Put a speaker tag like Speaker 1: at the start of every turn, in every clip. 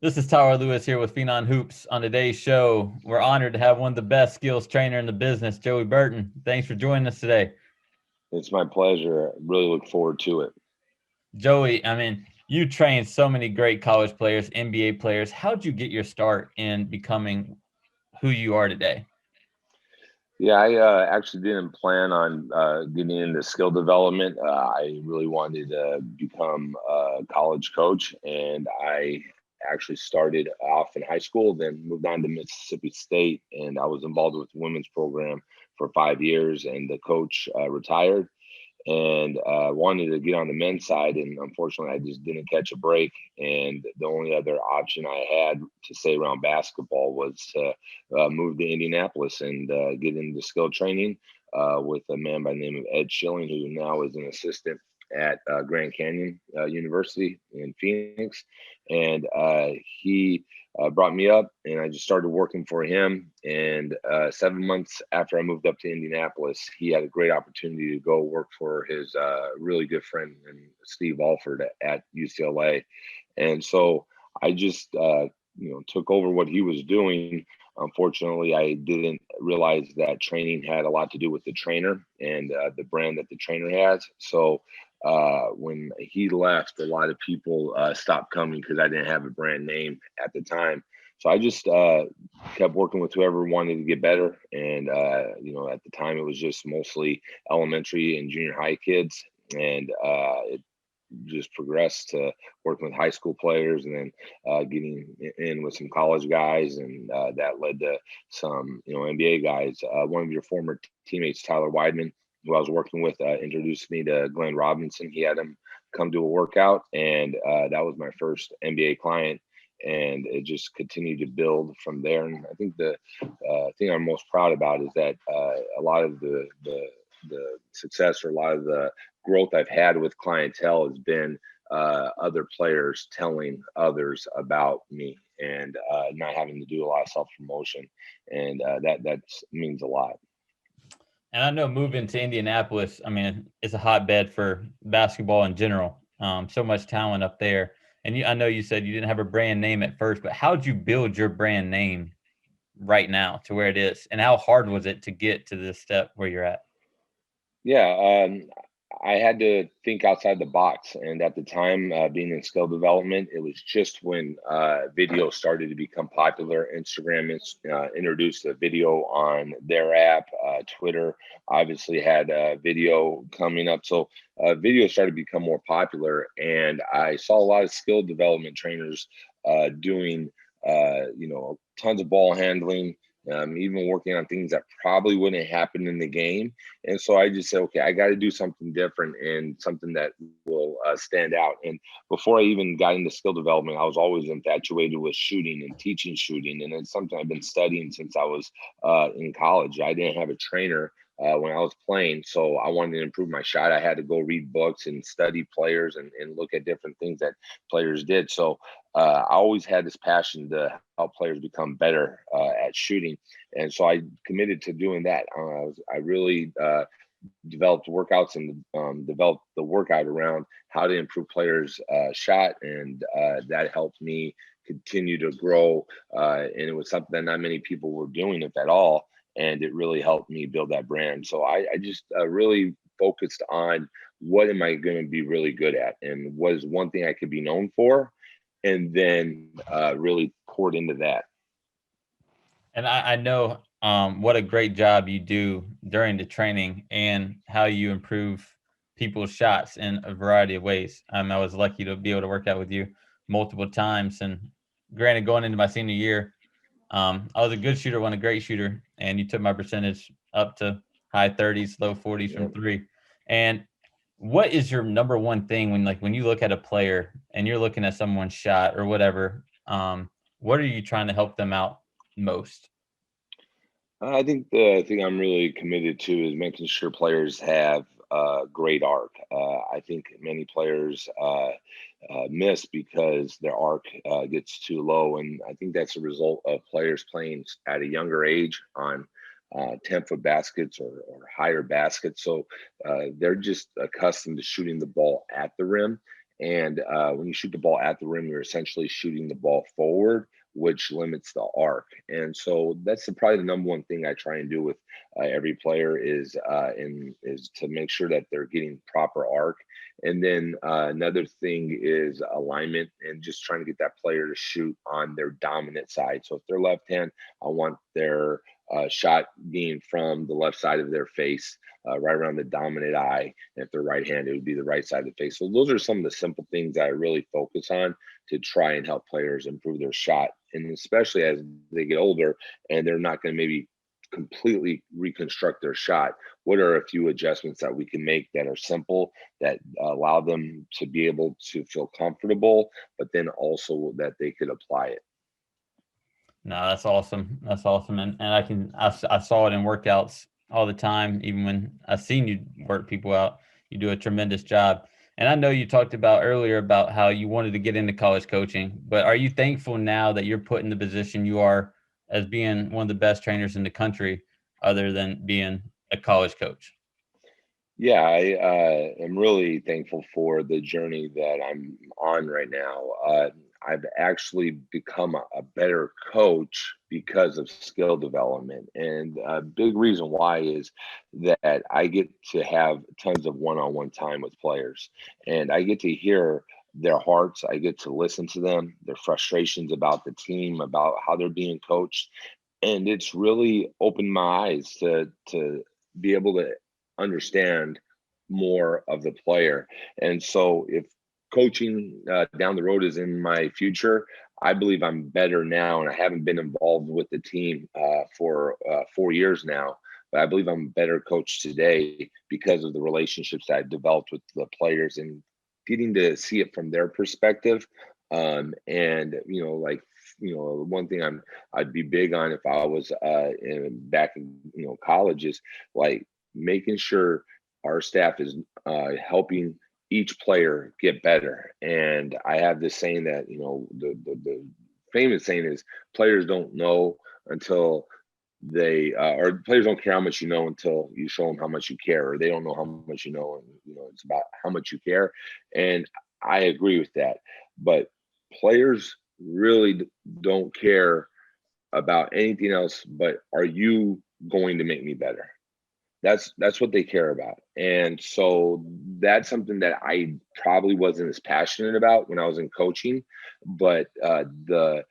Speaker 1: This is Tyler Lewis here with Phenon Hoops. On today's show, we're honored to have one of the best skills trainer in the business, Joey Burton. Thanks for joining us today.
Speaker 2: It's my pleasure. I really look forward to it.
Speaker 1: Joey, you trained so many great college players, NBA players. How'd you get your start in becoming who you are today?
Speaker 2: Yeah, I actually didn't plan on getting into skill development. I really wanted to become a college coach, and I actually started off in high school, then moved on to Mississippi State, and I was involved with the women's program for 5 years, and the coach retired. And wanted to get on the men's side, and unfortunately, I just didn't catch a break. And the only other option I had to stay around basketball was to move to Indianapolis and get into skill training with a man by the name of Ed Schilling, who now is an assistant at Grand Canyon University in Phoenix. And he brought me up, and I just started working for him. And 7 months after I moved up to Indianapolis, he had a great opportunity to go work for his really good friend and Steve Alford at UCLA. And so I just took over what he was doing. Unfortunately, I didn't realize that training had a lot to do with the trainer and the brand that the trainer has. So when he left, a lot of people stopped coming because I didn't have a brand name at the time. So I just kept working with whoever wanted to get better. And, at the time, it was just mostly elementary and junior high kids. And it just progressed to working with high school players, and then getting in with some college guys, and that led to some NBA guys. One of your former teammates, Tyler Weidman, who I was working with, introduced me to Glenn Robinson. He had him come do a workout, and that was my first NBA client. And it just continued to build from there. And I think the thing I'm most proud about is that a lot of the success, or a lot of the growth I've had with clientele, has been other players telling others about me, and not having to do a lot of self promotion, and that means a lot.
Speaker 1: And I know moving to Indianapolis, it's a hotbed for basketball in general. So much talent up there. And I know you said you didn't have a brand name at first, but how'd you build your brand name right now to where it is? And how hard was it to get to this step where you're at?
Speaker 2: Yeah, I had to think outside the box. And at the time, being in skill development, it was just when video started to become popular. Instagram introduced a video on their app. Twitter obviously had video coming up. So video started to become more popular. And I saw a lot of skill development trainers doing, tons of ball handling. Even working on things that probably wouldn't happen in the game. And so I just said, okay, I got to do something different and something that will stand out. And before I even got into skill development, I was always infatuated with shooting and teaching shooting. And it's something I've been studying since I was in college. I didn't have a trainer when I was playing. So I wanted to improve my shot. I had to go read books and study players, and look at different things that players did. So I always had this passion to help players become better at shooting. And so I committed to doing that. I really developed workouts, and developed the workout around how to improve players' shot, and that helped me continue to grow. And it was something that not many people were doing, if at all, and it really helped me build that brand. So I just really focused on what am I going to be really good at, and what is one thing I could be known for, and then really poured into that.
Speaker 1: And I know what a great job you do during the training and how you improve people's shots in a variety of ways. I was lucky to be able to work out with you multiple times. And granted, going into my senior year, I was a good shooter, wasn't a great shooter, and you took my percentage up to high 30s, low 40s from
Speaker 2: Yep.
Speaker 1: three. And what is your number one thing when you look at a player and you're looking at someone's shot or whatever? What are you trying to help them out most?
Speaker 2: I think the thing I'm really committed to is making sure players have great arc. I think many players miss because their arc gets too low, and I think that's a result of players playing at a younger age on 10-foot baskets, or higher baskets. So they're just accustomed to shooting the ball at the rim. And when you shoot the ball at the rim, you're essentially shooting the ball forward, which limits the arc. And so that's probably the number one thing I try and do with every player is to make sure that they're getting proper arc. And then another thing is alignment and just trying to get that player to shoot on their dominant side. So if they're left hand, I want their shot being from the left side of their face, right around the dominant eye. And if they're right handed, it would be the right side of the face. So those are some of the simple things that I really focus on to try and help players improve their shot. And especially as they get older and they're not going to maybe completely reconstruct their shot, what are a few adjustments that we can make that are simple, that allow them to be able to feel comfortable, but then also that they could apply it.
Speaker 1: No, that's awesome. That's awesome. And I saw it in workouts all the time. Even when I seen you work people out, you do a tremendous job. And I know you talked about earlier about how you wanted to get into college coaching, but are you thankful now that you're put in the position you are as being one of the best trainers in the country, other than being a college coach?
Speaker 2: Yeah, I am really thankful for the journey that I'm on right now. I've actually become a better coach because of skill development. And a big reason why is that I get to have tons of one on one time with players and I get to hear their hearts. I get to listen to them, their frustrations about the team, about how they're being coached. And it's really opened my eyes to be able to understand more of the player. And so, if coaching down the road is in my future, I believe I'm better now, and I haven't been involved with the team for 4 years now. But I believe I'm a better coach today because of the relationships that I developed with the players and getting to see it from their perspective. And like one thing I'd be big on if I was back in college is like making sure our staff is helping each player get better. And I have this saying that the famous saying is players don't know until they or players don't care how much you know until you show them how much you care, or they don't know how much you know, and it's about how much you care. And I agree with that, but players really don't care about anything else but are you going to make me better. That's what they care about. And so that's something that I probably wasn't as passionate about when I was in coaching, but the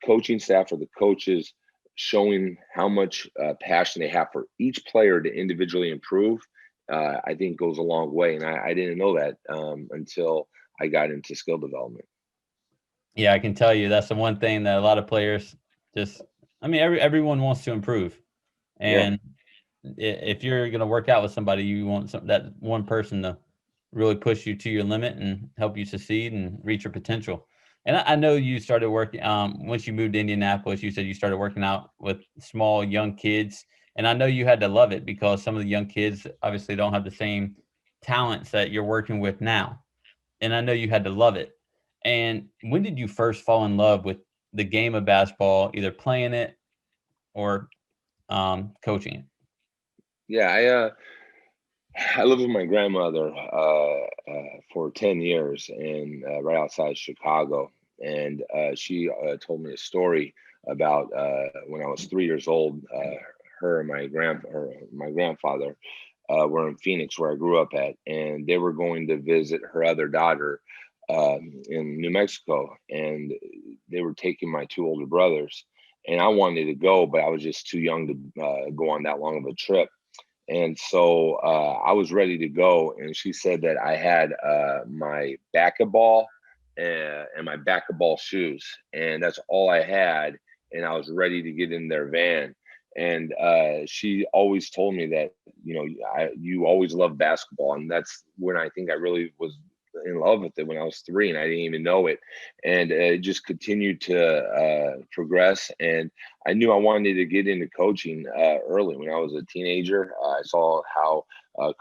Speaker 2: coaching staff or the coaches showing how much passion they have for each player to individually improve, I think goes a long way. And I didn't know that until I got into skill development.
Speaker 1: Yeah, I can tell you that's the one thing that a lot of players just, I mean, everyone wants to improve.
Speaker 2: Yeah.
Speaker 1: And if you're going to work out with somebody, you want that one person to really push you to your limit and help you succeed and reach your potential. And I know you started working once you moved to Indianapolis. You said you started working out with small young kids, and I know you had to love it because some of the young kids obviously don't have the same talents that you're working with now. And I know you had to love it. And when did you first fall in love with the game of basketball, either playing it or coaching it?
Speaker 2: Yeah, I lived with my grandmother for 10 years and right outside Chicago. And she told me a story about when I was 3 years old. Her and my grandfather were in Phoenix, where I grew up at, and they were going to visit her other daughter in New Mexico. And they were taking my two older brothers. And I wanted to go, but I was just too young to go on that long of a trip. And so I was ready to go. And she said that I had my basketball and my basketball shoes. And that's all I had. And I was ready to get in their van. And she always told me that, you always loved basketball. And that's when I think I really was in love with it when I was 3 and I didn't even know it. And it just continued to progress. And I knew I wanted to get into coaching early. When I was a teenager, I saw how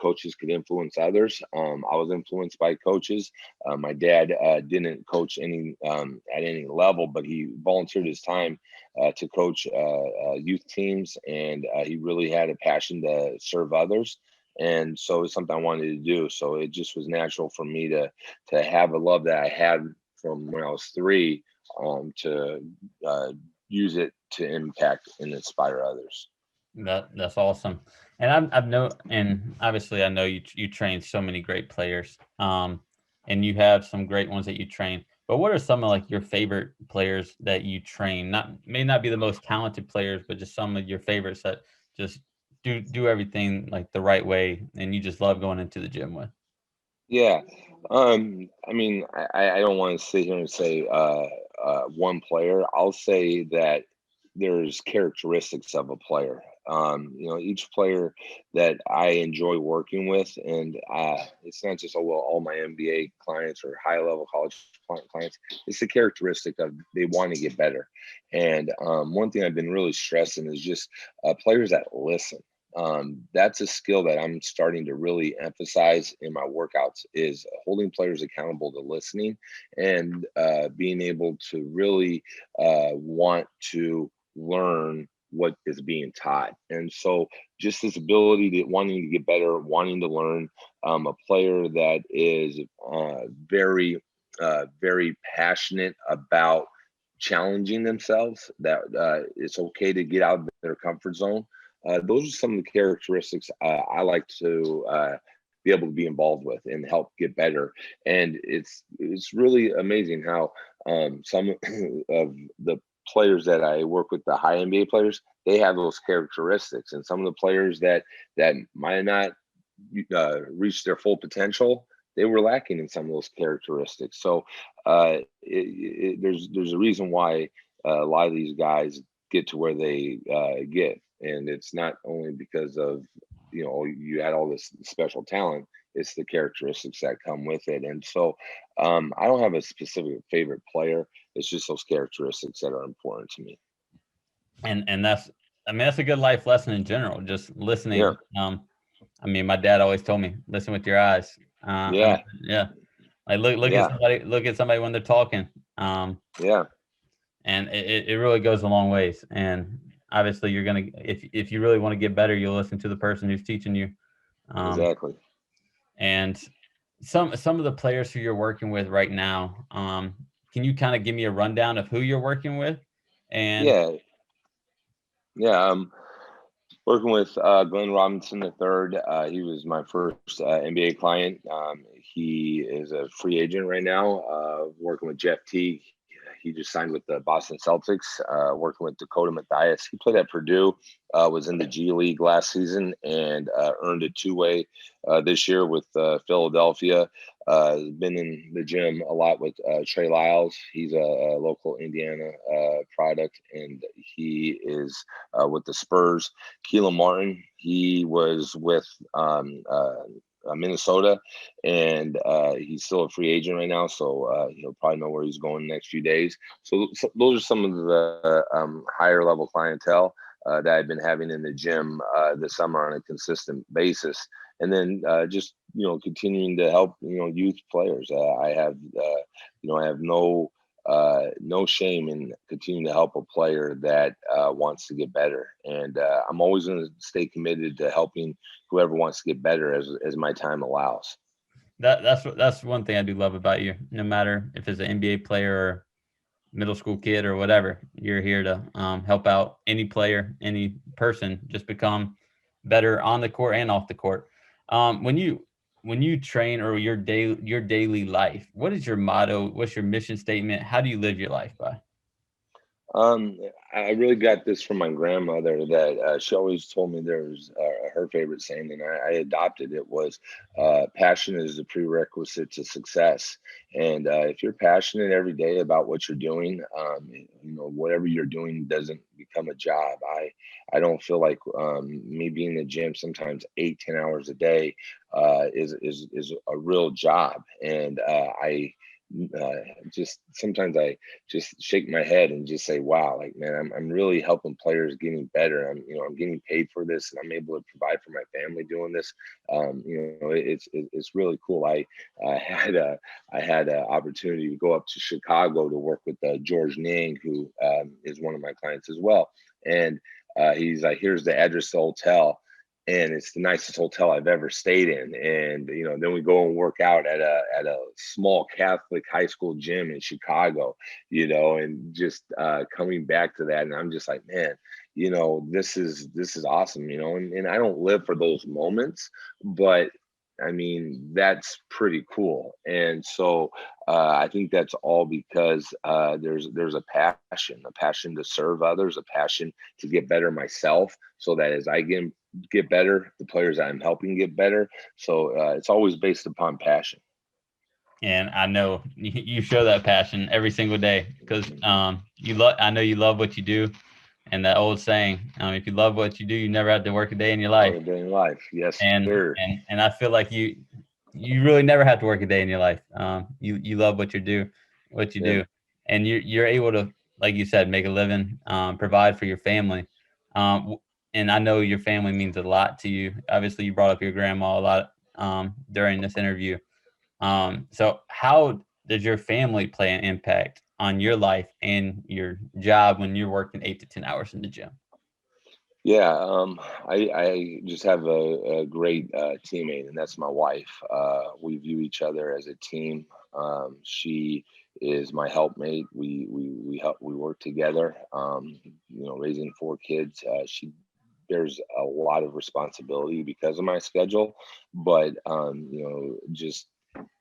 Speaker 2: coaches could influence others. I was influenced by coaches. My dad didn't coach at any level, but he volunteered his time to coach youth teams, and he really had a passion to serve others. And so it's something I wanted to do. So it just was natural for me to have a love that I had from when I was 3, to uh, use it to impact and inspire others.
Speaker 1: That's awesome. And I've know, and obviously I know you train so many great players. And you have some great ones that you train. But what are some of like your favorite players that you train? Not may not be the most talented players, but just some of your favorites that just do everything like the right way, and you just love going into the gym with.
Speaker 2: Yeah. I mean, I don't want to sit here and say one player. I'll say that there's characteristics of a player. Each player that I enjoy working with, and it's not just all my NBA clients or high level college clients. It's the characteristic of they want to get better. And one thing I've been really stressing is just players that listen. That's a skill that I'm starting to really emphasize in my workouts is holding players accountable to listening and being able to really want to learn what is being taught. And so just this ability to wanting to get better, wanting to learn, a player that is very passionate about challenging themselves, that it's okay to get out of their comfort zone. Those are some of the characteristics I like to be able to be involved with and help get better. And it's really amazing how some of the players that I work with, the high NBA players, they have those characteristics, and some of the players that might not reach their full potential, they were lacking in some of those characteristics. So there's a reason why a lot of these guys get to where they get, and it's not only because of you had all this special talent. It's the characteristics that come with it. And so I don't have a specific favorite player. It's just those characteristics that are important to me.
Speaker 1: And that's, I mean, that's a good life lesson in general, just
Speaker 2: Yeah,
Speaker 1: listening. I mean, my dad always told me, listen with your eyes. I mean,
Speaker 2: yeah,
Speaker 1: yeah, like
Speaker 2: yeah,
Speaker 1: look at somebody when they're talking.
Speaker 2: yeah,
Speaker 1: And it really goes a long ways. And obviously, you're gonna, if you really want to get better, you'll listen to the person who's teaching you. Um,
Speaker 2: exactly.
Speaker 1: and some of the players who you're working with right now, can you kind of give me a rundown of who you're working with? And
Speaker 2: Yeah, yeah. Working with Glenn Robinson III. He was my first NBA client. He is a free agent right now. Working with Jeff Teague. He just signed with the Boston Celtics. Working with Dakota Mathias. He played at Purdue. Was in the G League last season and earned a two-way this year with Philadelphia. Been in the gym a lot with Trey Lyles. He's a local Indiana product, and he is with the Spurs. Keelan Martin, he was with Minnesota, and he's still a free agent right now, so he'll probably know where he's going the next few days. So those are some of the higher level clientele that I've been having in the gym this summer on a consistent basis. And then just continuing to help youth players. I have no shame in continuing to help a player that wants to get better, and I'm always going to stay committed to helping whoever wants to get better as my time allows.
Speaker 1: that's one thing I do love about you. No matter if it's an NBA player or middle school kid or whatever, you're here to help out any player, any person, just become better on the court and off the court. When you train or your daily life, what is your motto? What's your mission statement? How do you live your life by?
Speaker 2: Um, I really got this from my grandmother that she always told me there was her favorite saying, and I adopted it was passion is the prerequisite to success. And if you're passionate every day about what you're doing, whatever you're doing doesn't become a job. I don't feel like me being in the gym sometimes 8-10 hours a day is a real job, and I uh, just sometimes I just shake my head and just say, wow, like, man, I'm really helping players getting better. I'm getting paid for this, and I'm able to provide for my family doing this. It's really cool. I had an opportunity to go up to Chicago to work with George Niang, who is one of my clients as well. And he's like, here's the address to the hotel. and it's the nicest hotel I've ever stayed in. And then we go and work out at a small Catholic high school gym in Chicago. And just coming back to that, and I'm just like, man, this is awesome. And I don't live for those moments, but I mean, that's pretty cool. And so I think that's all because there's a passion to serve others, a passion to get better myself, so that as I get better, the players I'm helping get better. So it's always based upon passion.
Speaker 1: And I know you show that passion every single day because I know you love what you do. And that old saying, if you love what you do, you never have to work a day in your life.
Speaker 2: A day in life, yes,
Speaker 1: And
Speaker 2: sir.
Speaker 1: and I feel like you really never have to work a day in your life. You love what you do, and you're able to, like you said, make a living, provide for your family. And I know your family means a lot to you. Obviously, you brought up your grandma a lot during this interview. So how does your family play an impact on your life and your job when you're working 8 to 10 hours in the gym?
Speaker 2: Yeah, I just have a great teammate, and that's my wife. We view each other as a team. She is my helpmate. We work together. Raising 4 kids. She There's a lot of responsibility because of my schedule, but just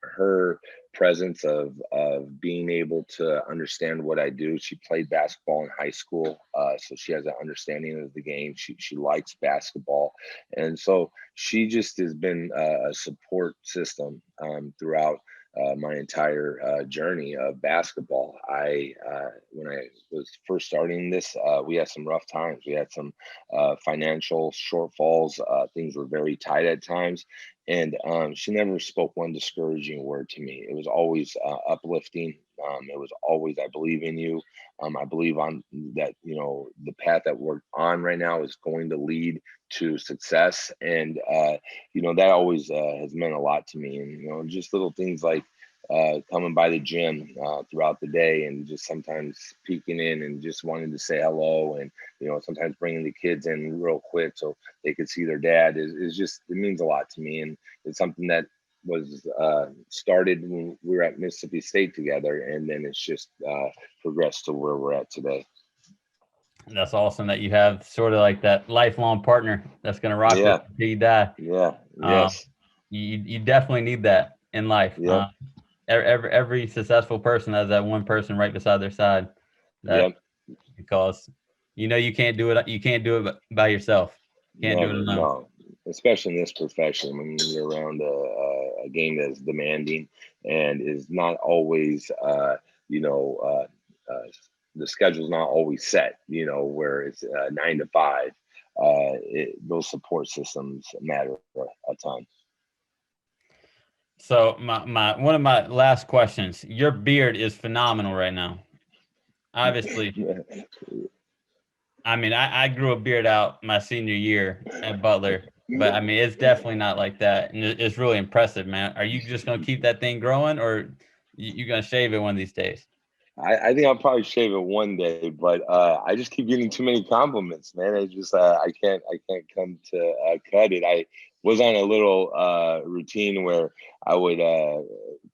Speaker 2: her presence of being able to understand what I do. She played basketball in high school, so she has an understanding of the game. She likes basketball, and so she just has been a support system throughout my entire journey of basketball. When I was first starting this, we had some rough times. We had some financial shortfalls. Things were very tight at times, and she never spoke one discouraging word to me. It was always uplifting. It was always, I believe in you. I believe on that, the path that we're on right now is going to lead to success. And, that always has meant a lot to me. And, just little things like coming by the gym throughout the day and just sometimes peeking in and just wanting to say hello, and sometimes bringing the kids in real quick so they could see their dad is just, it means a lot to me. And it's something that was started when we were at Mississippi State together, and then it's just progressed to where we're at today.
Speaker 1: That's awesome that you have sort of like that lifelong partner that's going to rock with
Speaker 2: Yeah,
Speaker 1: you until you die.
Speaker 2: yeah,
Speaker 1: Um,
Speaker 2: yes,
Speaker 1: you definitely need that in life.
Speaker 2: yep,
Speaker 1: Every successful person has that one person right beside their side, that
Speaker 2: yep.
Speaker 1: because you can't do it. You can't do it by yourself. You can't do it
Speaker 2: Never,
Speaker 1: alone.
Speaker 2: no. Especially in this profession, when you're around a game that's demanding and is not always, you know, the schedule's not always set, where it's 9 to 5. Those support systems matter a ton.
Speaker 1: So my one of my last questions. Your beard is phenomenal right now. Obviously, I mean, I grew a beard out my senior year at Butler, but I mean, it's definitely not like that, and it's really impressive, man. Are you just gonna keep that thing growing, or you gonna shave it one of these days?
Speaker 2: I think I'll probably shave it one day, but I just keep getting too many compliments, man. I just I can't come to cut it. I was on a little routine where I would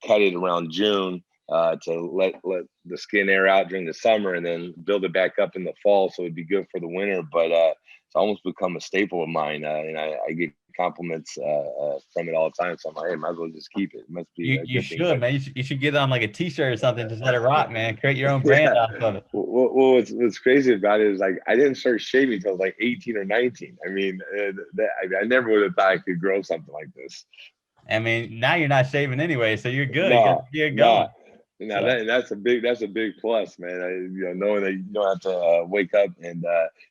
Speaker 2: cut it around June to let the skin air out during the summer, and then build it back up in the fall, so it'd be good for the winter. But it's almost become a staple of mine, and I get compliments from it all the time. So I'm like, hey, might as well just keep it. It must be a
Speaker 1: You
Speaker 2: good thing.
Speaker 1: should,
Speaker 2: But
Speaker 1: man. You should get it on like a T-shirt or something. Just let it rock, man. Create your own brand
Speaker 2: yeah.
Speaker 1: off of it.
Speaker 2: Well, what's crazy about it is, like, I didn't start shaving until I was like 18 or 19. I mean, I never would have thought I could grow something like this.
Speaker 1: I mean, now you're not shaving anyway, so you're good. You got
Speaker 2: No,
Speaker 1: the beard
Speaker 2: no,
Speaker 1: going.
Speaker 2: no.
Speaker 1: So,
Speaker 2: That's a big plus, man. Knowing that you don't have to wake up and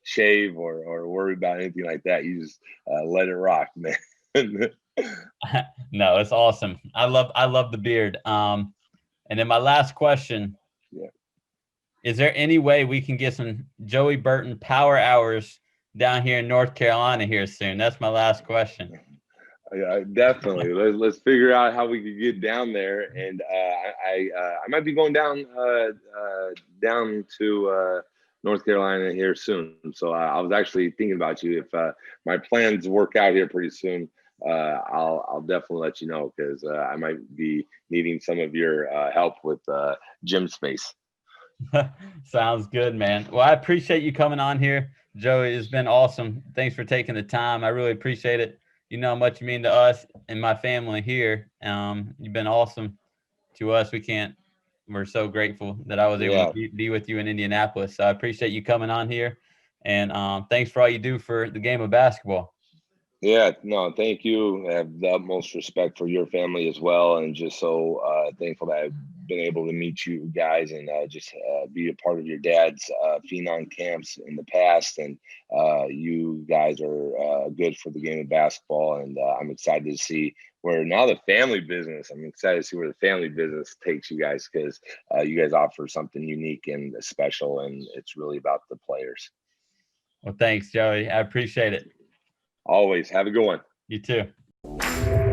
Speaker 2: shave or worry about anything like that. You just let it rock, man.
Speaker 1: no, it's awesome. I love the beard. And then my last question.
Speaker 2: Yeah.
Speaker 1: Is there any way we can get some Joey Burton power hours down here in North Carolina here soon? That's my last question.
Speaker 2: Yeah, definitely. Let's figure out how we could get down there, and I might be going down to North Carolina here soon. So I was actually thinking about you. If my plans work out here pretty soon, I'll definitely let you know, because I might be needing some of your help with gym space.
Speaker 1: Sounds good, man. Well, I appreciate you coming on here, Joey. It's been awesome. Thanks for taking the time. I really appreciate it. You know how much you mean to us and my family here. You've been awesome to us. We're so grateful that I was able to
Speaker 2: Yeah.
Speaker 1: be with you in Indianapolis. So I appreciate you coming on here. And thanks for all you do for the game of basketball.
Speaker 2: Yeah, no, thank you. I have the utmost respect for your family as well, and just so thankful that I've been able to meet you guys, and just be a part of your dad's Phenom camps in the past. And you guys are good for the game of basketball, and I'm excited to see where now the family business. I'm excited to see where the family business takes you guys, because you guys offer something unique and special, and it's really about the players.
Speaker 1: Well, thanks, Joey. I appreciate it.
Speaker 2: Always have a good one.
Speaker 1: You too.